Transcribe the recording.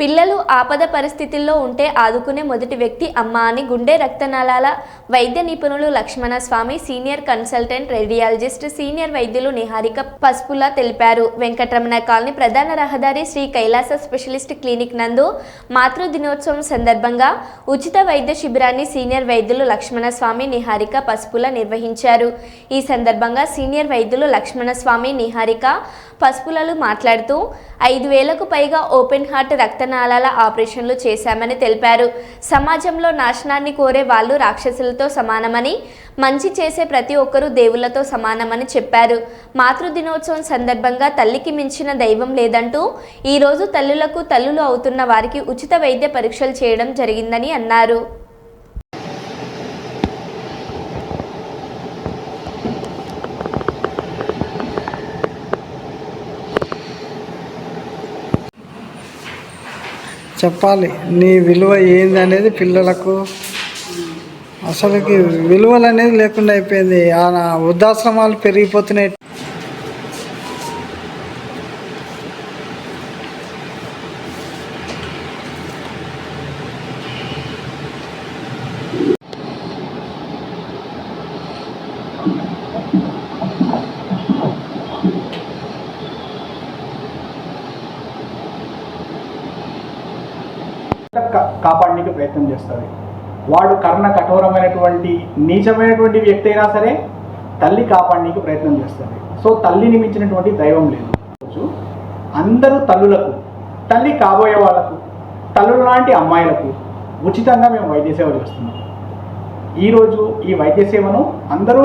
పిల్లలు ఆపద పరిస్థితుల్లో ఉంటే ఆదుకునే మొదటి వ్యక్తి అమ్మ అని గుండె రక్తనాళాల వైద్య నిపుణులు లక్ష్మణ స్వామి, సీనియర్ కన్సల్టెంట్ రేడియాలజిస్ట్, సీనియర్ వైద్యులు నిహారిక పసుపుల తెలిపారు. వెంకటరమణ కాలనీ ప్రధాన రహదారి శ్రీ కైలాస స్పెషలిస్ట్ క్లినిక్ నందు మాతృ దినోత్సవం సందర్భంగా ఉచిత వైద్య శిబిరాన్ని సీనియర్ వైద్యులు లక్ష్మణ స్వామి, నిహారిక పసుపుల నిర్వహించారు. ఈ సందర్భంగా సీనియర్ వైద్యులు లక్ష్మణ స్వామి, నిహారిక పసుపులలు మాట్లాడుతూ 5,000కు పైగా ఓపెన్ హార్ట్ రక్తనాళాల ఆపరేషన్లు చేశామని తెలిపారు. సమాజంలో నాశనాన్ని కోరే వాళ్ళు రాక్షసులతో సమానమని, మంచి చేసే ప్రతి ఒక్కరూ దేవుళ్లతో సమానమని చెప్పారు. మాతృ దినోత్సవం సందర్భంగా తల్లికి మించిన దైవం లేదంటూ ఈరోజు తల్లులకు తల్లులు అవుతున్న వారికి ఉచిత వైద్య పరీక్షలు చేయడం జరిగిందని అన్నారు. చెప్పాలి నీ విలువ ఏంది అనేది పిల్లలకు. అసలుకి విలువలు అనేది లేకుండా అయిపోయింది. వృద్ధాశ్రమాలు పెరిగిపోతున్నాయి. కాపాడడానికి ప్రయత్నం చేస్తుంది. వాడు కర్ణ కఠోరమైనటువంటి నీచమైనటువంటి వ్యక్తి అయినా సరే తల్లి కాపాడడానికి ప్రయత్నం చేస్తుంది. సో తల్లిని మించినటువంటి దైవం లేదు. అందరూ తల్లులకు, తల్లి కాబోయే వాళ్ళకు, తల్లుల లాంటి అమ్మాయిలకు ఉచితంగా మేము వైద్య సేవ చేస్తున్నాం. ఈరోజు ఈ వైద్య సేవను అందరూ